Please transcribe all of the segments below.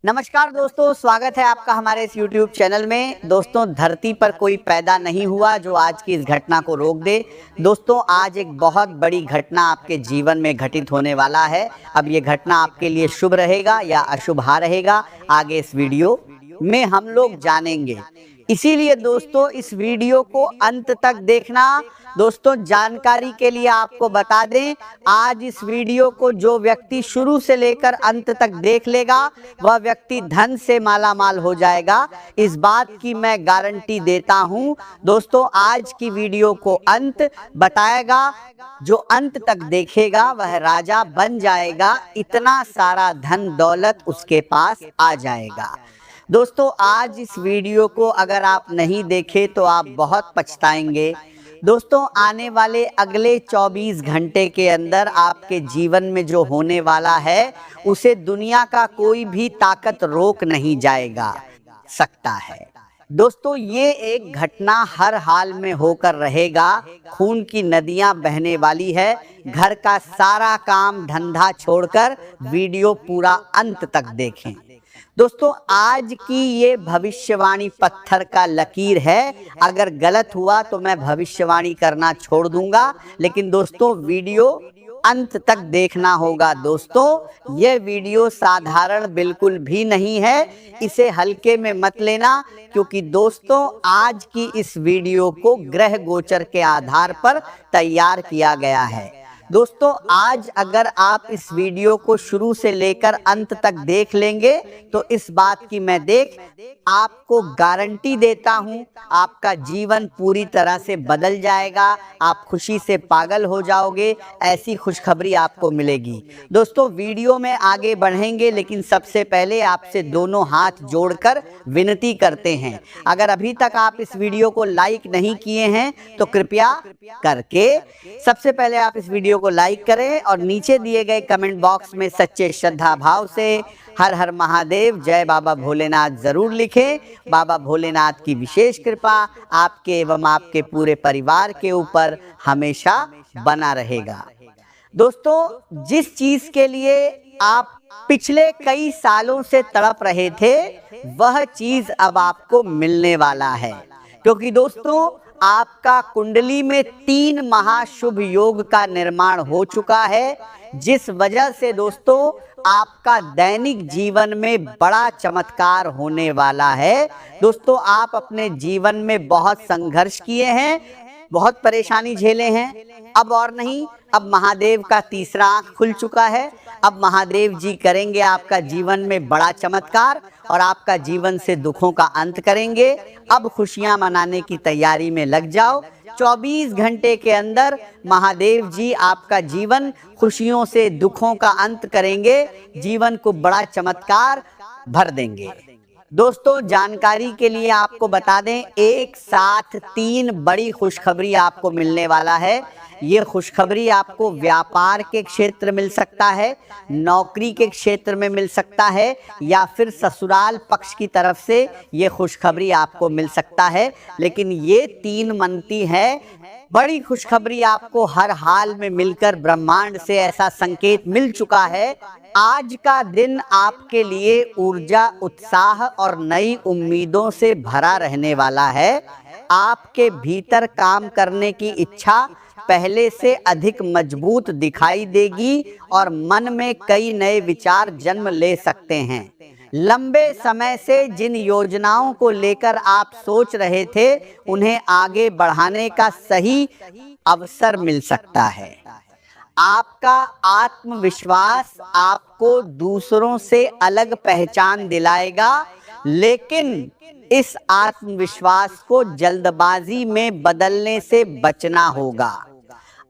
नमस्कार दोस्तों, स्वागत है आपका हमारे इस YouTube चैनल में। दोस्तों, धरती पर कोई पैदा नहीं हुआ जो आज की इस घटना को रोक दे। दोस्तों, आज एक बहुत बड़ी घटना आपके जीवन में घटित होने वाला है। अब ये घटना आपके लिए शुभ रहेगा या अशुभ रहेगा, आगे इस वीडियो में हम लोग जानेंगे। इसीलिए दोस्तों, इस वीडियो को अंत तक देखना। दोस्तों, जानकारी के लिए आपको बता दें, आज इस वीडियो को जो व्यक्ति शुरू से लेकर अंत तक देख लेगा वह व्यक्ति धन से मालामाल हो जाएगा। इस बात की मैं गारंटी देता हूं। दोस्तों, आज की वीडियो को अंत बताएगा, जो अंत तक देखेगा वह राजा बन जाएगा। इतना सारा धन दौलत उसके पास आ जाएगा। दोस्तों, आज इस वीडियो को अगर आप नहीं देखें तो आप बहुत पछताएंगे। दोस्तों, आने वाले अगले 24 घंटे के अंदर आपके जीवन में जो होने वाला है उसे दुनिया का कोई भी ताकत रोक नहीं जाएगा सकता है। दोस्तों, ये एक घटना हर हाल में होकर रहेगा। खून की नदियां बहने वाली है। घर का सारा काम धंधा छोड़कर वीडियो पूरा अंत तक देखें। दोस्तों, आज की ये भविष्यवाणी पत्थर का लकीर है। अगर गलत हुआ तो मैं भविष्यवाणी करना छोड़ दूंगा, लेकिन दोस्तों वीडियो अंत तक देखना होगा। दोस्तों, ये वीडियो साधारण बिल्कुल भी नहीं है, इसे हल्के में मत लेना, क्योंकि दोस्तों आज की इस वीडियो को ग्रह गोचर के आधार पर तैयार किया गया है। दोस्तों, आज अगर आप इस वीडियो को शुरू से लेकर अंत तक देख लेंगे तो इस बात की मैं आपको गारंटी देता हूं, आपका जीवन पूरी तरह से बदल जाएगा। आप खुशी से पागल हो जाओगे, ऐसी खुशखबरी आपको मिलेगी। दोस्तों, वीडियो में आगे बढ़ेंगे, लेकिन सबसे पहले आपसे दोनों हाथ जोड़कर विनती करते हैं, अगर अभी तक आप इस वीडियो को लाइक नहीं किए हैं तो कृपया करके सबसे पहले आप इस वीडियो को लाइक करें और नीचे दिए गए कमेंट बॉक्स में सच्चे श्रद्धा भाव से हर हर महादेव, जय बाबा भोलेनाथ जरूर लिखें। बाबा भोलेनाथ की विशेष कृपा आपके एवं आपके पूरे परिवार के ऊपर हमेशा बना रहेगा। दोस्तों, जिस चीज के लिए आप पिछले कई सालों से तड़प रहे थे वह चीज अब आपको मिलने वाला है, क्योंकि दोस्तों आपका कुंडली में 3 महाशुभ योग का निर्माण हो चुका है, जिस वजह से दोस्तों आपका दैनिक जीवन में बड़ा चमत्कार होने वाला है। दोस्तों, आप अपने जीवन में बहुत संघर्ष किए हैं, बहुत परेशानी झेले हैं। अब और नहीं, अब महादेव का तीसरा आंख खुल चुका है। अब महादेव जी करेंगे आपका जीवन में बड़ा चमत्कार और आपका जीवन से दुखों का अंत करेंगे। अब खुशियां मनाने की तैयारी में लग जाओ। 24 घंटे के अंदर महादेव जी आपका जीवन खुशियों से दुखों का अंत करेंगे, जीवन को बड़ा चमत्कार भर देंगे। दोस्तों, जानकारी के लिए आपको बता दें, एक साथ 3 बड़ी खुशखबरी आपको मिलने वाला है। ये खुशखबरी आपको व्यापार के क्षेत्र मिल सकता है, नौकरी के क्षेत्र में मिल सकता है, या फिर ससुराल पक्ष की तरफ से ये खुशखबरी आपको मिल सकता है। लेकिन ये 3 मनती है बड़ी खुशखबरी आपको हर हाल में मिलकर ब्रह्मांड से ऐसा संकेत मिल चुका है। आज का दिन आपके लिए ऊर्जा, उत्साह और नई उम्मीदों से भरा रहने वाला है। आपके भीतर काम करने की इच्छा पहले से अधिक मजबूत दिखाई देगी और मन में कई नए विचार जन्म ले सकते हैं। लंबे समय से जिन योजनाओं को लेकर आप सोच रहे थे उन्हें आगे बढ़ाने का सही अवसर मिल सकता है। आपका आत्मविश्वास आपको दूसरों से अलग पहचान दिलाएगा, लेकिन इस आत्मविश्वास को जल्दबाजी में बदलने से बचना होगा।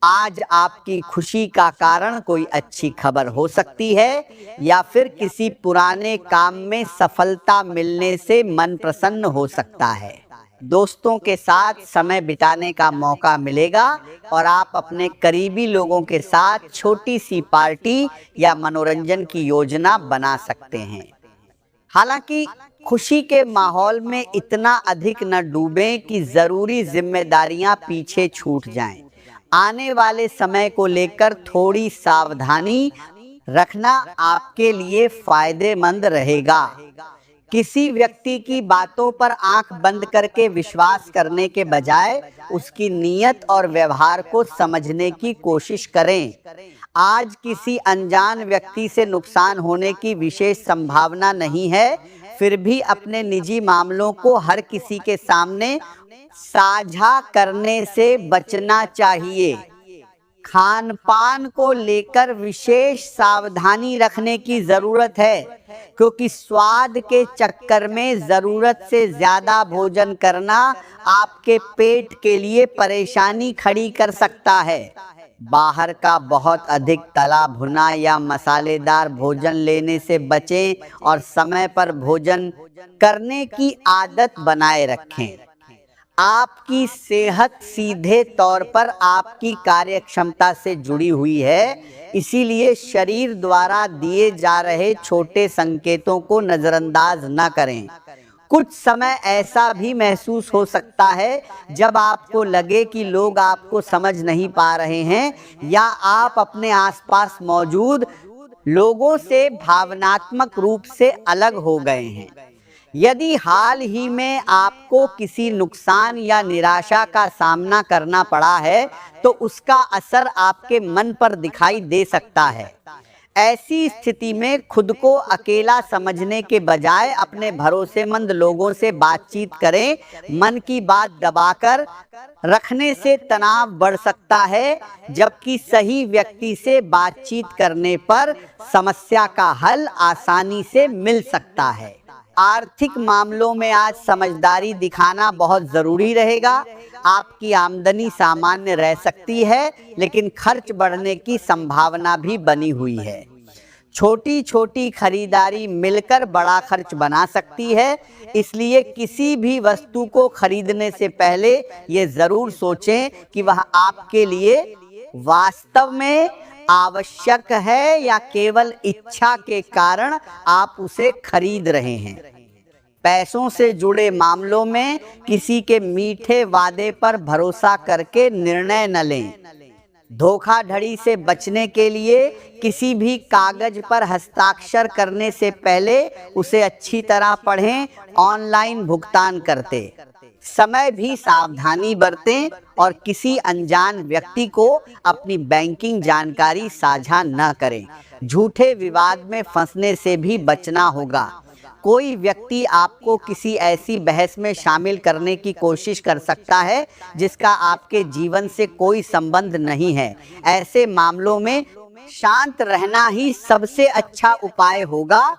आज आपकी खुशी का कारण कोई अच्छी खबर हो सकती है, या फिर किसी पुराने काम में सफलता मिलने से मन प्रसन्न हो सकता है। दोस्तों के साथ समय बिताने का मौका मिलेगा और आप अपने करीबी लोगों के साथ छोटी सी पार्टी या मनोरंजन की योजना बना सकते हैं। हालांकि खुशी के माहौल में इतना अधिक न डूबें कि जरूरी जिम्मेदारियां पीछे छूट जाएं। आने वाले समय को लेकर थोड़ी सावधानी रखना आपके लिए फायदेमंद रहेगा। किसी व्यक्ति की बातों पर आंख बंद करके विश्वास करने के बजाय उसकी नीयत और व्यवहार को समझने की कोशिश करें। आज किसी अनजान व्यक्ति से नुकसान होने की विशेष संभावना नहीं है, फिर भी अपने निजी मामलों को हर किसी के सामने साझा करने से बचना चाहिए। खान पान को लेकर विशेष सावधानी रखने की जरूरत है, क्योंकि स्वाद के चक्कर में जरूरत से ज्यादा भोजन करना आपके पेट के लिए परेशानी खड़ी कर सकता है। बाहर का बहुत अधिक तला भुना या मसालेदार भोजन लेने से बचें और समय पर भोजन करने की आदत बनाए रखें। आपकी सेहत सीधे तौर पर आपकी कार्यक्षमता से जुड़ी हुई है, इसीलिए शरीर द्वारा दिए जा रहे छोटे संकेतों को नजरअंदाज न करें। कुछ समय ऐसा भी महसूस हो सकता है जब आपको लगे कि लोग आपको समझ नहीं पा रहे हैं या आप अपने आसपास मौजूद लोगों से भावनात्मक रूप से अलग हो गए हैं। यदि हाल ही में आपको किसी नुकसान या निराशा का सामना करना पड़ा है, तो उसका असर आपके मन पर दिखाई दे सकता है। ऐसी स्थिति में खुद को अकेला समझने के बजाय अपने भरोसेमंद लोगों से बातचीत करें। मन की बात दबाकर रखने से तनाव बढ़ सकता है, जबकि सही व्यक्ति से बातचीत करने पर समस्या का हल आसानी से मिल सकता है। आर्थिक मामलों में आज समझदारी दिखाना बहुत जरूरी रहेगा। आपकी आमदनी सामान्य रह सकती है, लेकिन खर्च बढ़ने की संभावना भी बनी हुई है। छोटी छोटी खरीदारी मिलकर बड़ा खर्च बना सकती है, इसलिए किसी भी वस्तु को खरीदने से पहले ये जरूर सोचें कि वह आपके लिए वास्तव में आवश्यक है या केवल इच्छा के कारण आप उसे खरीद रहे हैं। पैसों से जुड़े मामलों में किसी के मीठे वादे पर भरोसा करके निर्णय न लें। धोखाधड़ी से बचने के लिए किसी भी कागज पर हस्ताक्षर करने से पहले उसे अच्छी तरह पढ़ें। ऑनलाइन भुगतान करते समय भी सावधानी बरतें और किसी अनजान व्यक्ति को अपनी बैंकिंग जानकारी साझा न करें। झूठे विवाद में फंसने से भी बचना होगा। कोई व्यक्ति आपको किसी ऐसी बहस में शामिल करने की कोशिश कर सकता है जिसका आपके जीवन से कोई संबंध नहीं है। ऐसे मामलों में शांत रहना ही सबसे अच्छा उपाय होगा।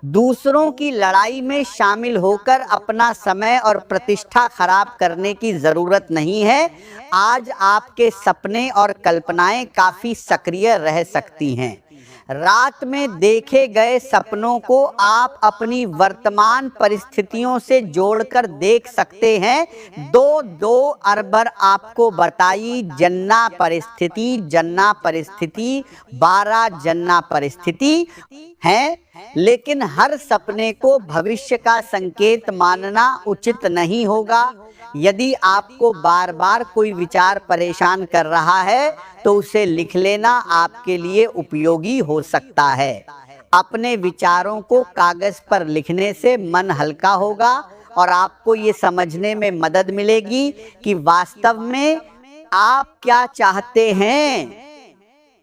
दूसरों की लड़ाई में शामिल होकर अपना समय और प्रतिष्ठा खराब करने की जरूरत नहीं है। आज आपके सपने और कल्पनाएं काफी सक्रिय रह सकती हैं। रात में देखे गए सपनों को आप अपनी वर्तमान परिस्थितियों से जोड़कर देख सकते हैं। दो अरबर आपको बताई जन्ना परिस्थिति 12 जन्ना परिस्थिति है, लेकिन हर सपने को भविष्य का संकेत मानना उचित नहीं होगा। यदि आपको बार बार कोई विचार परेशान कर रहा है तो उसे लिख लेना आपके लिए उपयोगी हो सकता है। अपने विचारों को कागज पर लिखने से मन हल्का होगा और आपको ये समझने में मदद मिलेगी कि वास्तव में आप क्या चाहते हैं।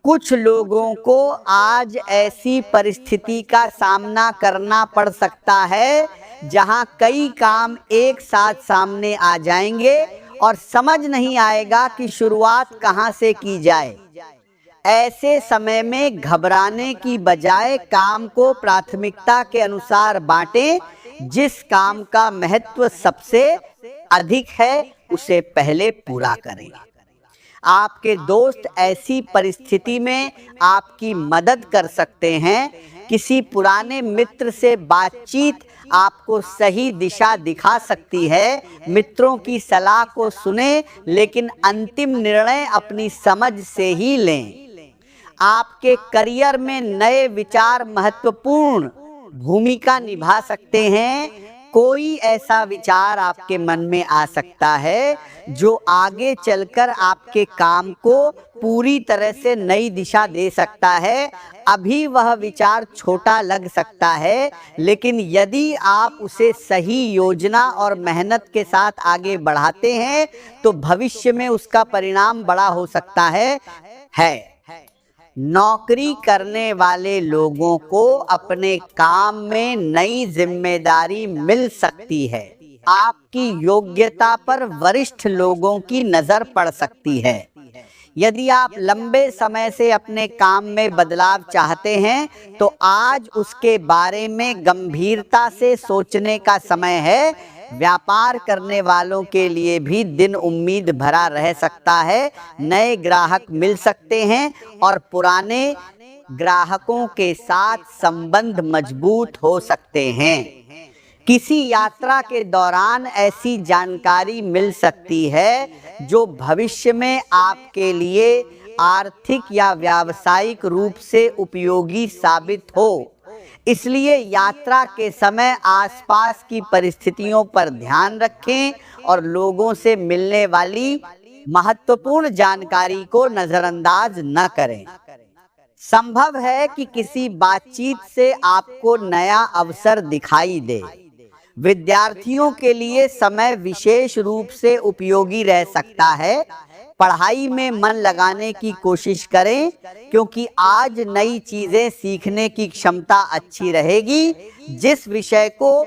कुछ लोगों को आज ऐसी परिस्थिति का सामना करना पड़ सकता है जहां कई काम एक साथ सामने आ जाएंगे और समझ नहीं आएगा कि शुरुआत कहां से की जाए। ऐसे समय में घबराने की बजाय काम को प्राथमिकता के अनुसार बांटें। जिस काम का महत्व सबसे अधिक है उसे पहले पूरा करें। आपके दोस्त ऐसी परिस्थिति में आपकी मदद कर सकते हैं। किसी पुराने मित्र से बातचीत आपको सही दिशा दिखा सकती है। मित्रों की सलाह को सुनें, लेकिन अंतिम निर्णय अपनी समझ से ही लें। आपके करियर में नए विचार महत्वपूर्ण भूमिका निभा सकते हैं। कोई ऐसा विचार आपके मन में आ सकता है जो आगे चलकर आपके काम को पूरी तरह से नई दिशा दे सकता है। अभी वह विचार छोटा लग सकता है, लेकिन यदि आप उसे सही योजना और मेहनत के साथ आगे बढ़ाते हैं तो भविष्य में उसका परिणाम बड़ा हो सकता है। नौकरी करने वाले लोगों को अपने काम में नई जिम्मेदारी मिल सकती है। आपकी योग्यता पर वरिष्ठ लोगों की नजर पड़ सकती है। यदि आप लंबे समय से अपने काम में बदलाव चाहते हैं तो आज उसके बारे में गंभीरता से सोचने का समय है। व्यापार करने वालों के लिए भी दिन उम्मीद भरा रह सकता है। नए ग्राहक मिल सकते हैं और पुराने ग्राहकों के साथ संबंध मजबूत हो सकते हैं। किसी यात्रा के दौरान ऐसी जानकारी मिल सकती है जो भविष्य में आपके लिए आर्थिक या व्यावसायिक रूप से उपयोगी साबित हो। इसलिए यात्रा के समय आसपास की परिस्थितियों पर ध्यान रखें और लोगों से मिलने वाली महत्वपूर्ण जानकारी को नजरअंदाज न करें। संभव है कि किसी बातचीत से आपको नया अवसर दिखाई दे। विद्यार्थियों के लिए समय विशेष रूप से उपयोगी रह सकता है। पढ़ाई में मन लगाने की कोशिश करें, क्योंकि आज नई चीजें सीखने की क्षमता अच्छी रहेगी। जिस विषय को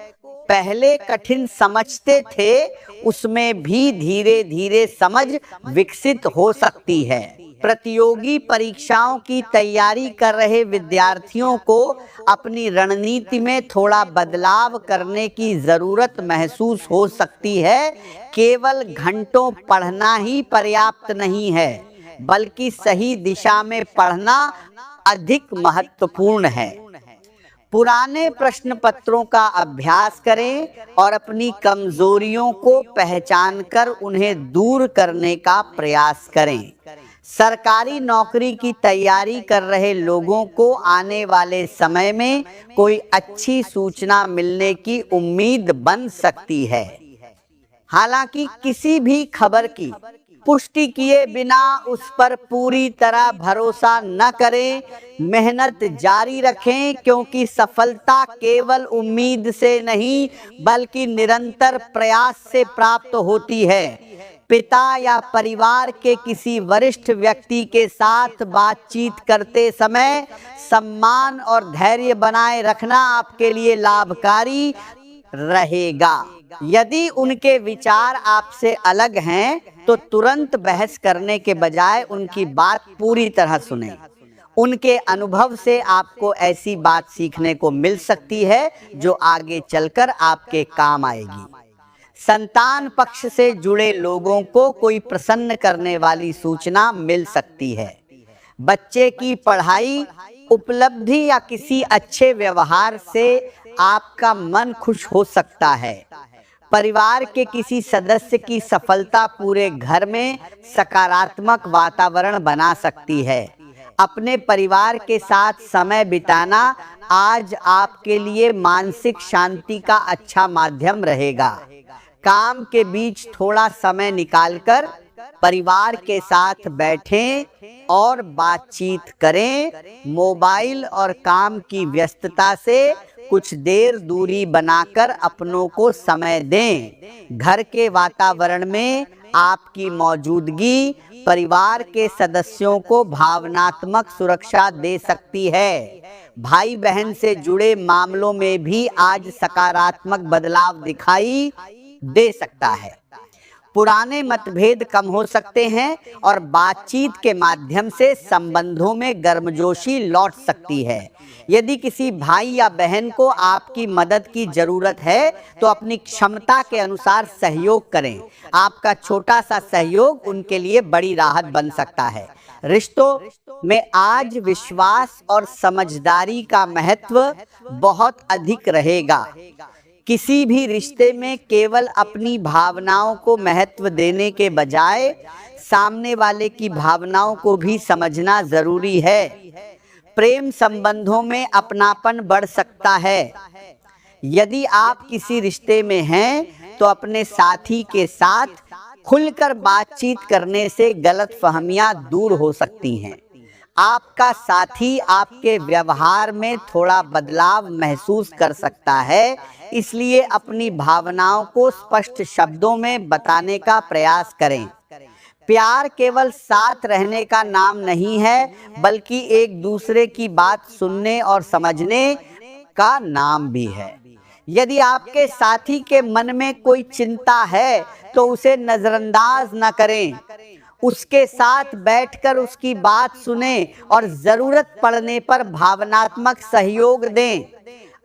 पहले कठिन समझते थे उसमें भी धीरे धीरे समझ विकसित हो सकती है। प्रतियोगी परीक्षाओं की तैयारी कर रहे विद्यार्थियों को अपनी रणनीति में थोड़ा बदलाव करने की जरूरत महसूस हो सकती है। केवल घंटों पढ़ना ही पर्याप्त नहीं है, बल्कि सही दिशा में पढ़ना अधिक महत्वपूर्ण है। पुराने प्रश्न पत्रों का अभ्यास करें और अपनी कमजोरियों को पहचानकर उन्हें दूर करने का प्रयास करें। सरकारी नौकरी की तैयारी कर रहे लोगों को आने वाले समय में कोई अच्छी सूचना मिलने की उम्मीद बन सकती है। हालांकि किसी भी खबर की पुष्टि किए बिना उस पर पूरी तरह भरोसा न करें। मेहनत जारी रखें, क्योंकि सफलता केवल उम्मीद से नहीं बल्कि निरंतर प्रयास से प्राप्त होती है। पिता या परिवार के किसी वरिष्ठ व्यक्ति के साथ बातचीत करते समय सम्मान और धैर्य बनाए रखना आपके लिए लाभकारी रहेगा। यदि उनके विचार आपसे अलग हैं तो तुरंत बहस करने के बजाय उनकी बात पूरी तरह सुनें। उनके अनुभव से आपको ऐसी बात सीखने को मिल सकती है जो आगे चलकर आपके काम आएगी। संतान पक्ष से जुड़े लोगों को कोई प्रसन्न करने वाली सूचना मिल सकती है। बच्चे की पढ़ाई, उपलब्धि या किसी अच्छे व्यवहार से आपका मन खुश हो सकता है। परिवार के किसी सदस्य की सफलता पूरे घर में सकारात्मक वातावरण बना सकती है। अपने परिवार के साथ समय बिताना आज आपके लिए मानसिक शांति का अच्छा माध्यम रहेगा। काम के बीच थोड़ा समय निकालकर परिवार के साथ बैठें और बातचीत करें। मोबाइल और काम की व्यस्तता से कुछ देर दूरी बनाकर अपनों को समय दें। घर के वातावरण में आपकी मौजूदगी परिवार के सदस्यों को भावनात्मक सुरक्षा दे सकती है। भाई बहन से जुड़े मामलों में भी आज सकारात्मक बदलाव दिखाई दे सकता है। पुराने मतभेद कम हो सकते हैं और बातचीत के माध्यम से संबंधों में गर्मजोशी लौट सकती है। यदि किसी भाई या बहन को आपकी मदद की जरूरत है तो अपनी क्षमता के अनुसार सहयोग करें। आपका छोटा सा सहयोग उनके लिए बड़ी राहत बन सकता है। रिश्तों में आज विश्वास और समझदारी का महत्व बहुत अधिक रहेगा। किसी भी रिश्ते में केवल अपनी भावनाओं को महत्व देने के बजाय सामने वाले की भावनाओं को भी समझना जरूरी है। प्रेम संबंधों में अपनापन बढ़ सकता है। यदि आप किसी रिश्ते में हैं तो अपने साथी के साथ खुलकर बातचीत करने से गलतफहमियां दूर हो सकती हैं। आपका साथी आपके व्यवहार में थोड़ा बदलाव महसूस कर सकता है, इसलिए अपनी भावनाओं को स्पष्ट शब्दों में बताने का प्रयास करें। प्यार केवल साथ रहने का नाम नहीं है, बल्कि एक दूसरे की बात सुनने और समझने का नाम भी है। यदि आपके साथी के मन में कोई चिंता है तो उसे नजरअंदाज न करें। उसके साथ बैठकर उसकी बात सुने और जरूरत पड़ने पर भावनात्मक सहयोग दें।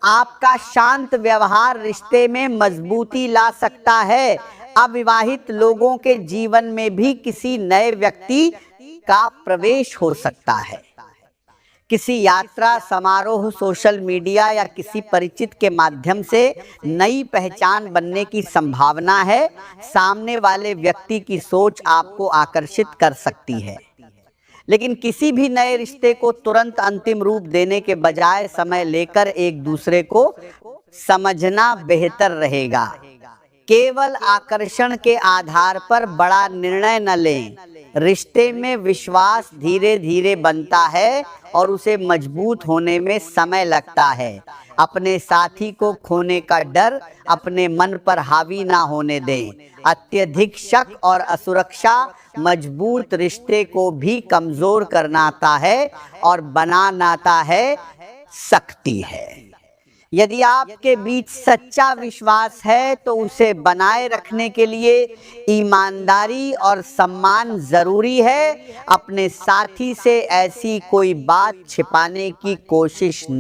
आपका शांत व्यवहार रिश्ते में मजबूती ला सकता है। अविवाहित लोगों के जीवन में भी किसी नए व्यक्ति का प्रवेश हो सकता है। किसी यात्रा, समारोह, सोशल मीडिया या किसी परिचित के माध्यम से नई पहचान बनने की संभावना है। सामने वाले व्यक्ति की सोच आपको आकर्षित कर सकती है, लेकिन किसी भी नए रिश्ते को तुरंत अंतिम रूप देने के बजाय समय लेकर एक दूसरे को समझना बेहतर रहेगा। केवल आकर्षण के आधार पर बड़ा निर्णय न लें। रिश्ते में विश्वास धीरे धीरे बनता है और उसे मजबूत होने में समय लगता है। अपने साथी को खोने का डर अपने मन पर हावी ना होने दें। अत्यधिक शक और असुरक्षा मजबूत रिश्ते को भी कमजोर करनाता है और बनानाता है शक्ति है। यदि आपके बीच सच्चा विश्वास है तो उसे बनाए रखने के लिए ईमानदारी और सम्मान जरूरी है। अपने साथी से ऐसी कोई बात छिपाने की कोशिश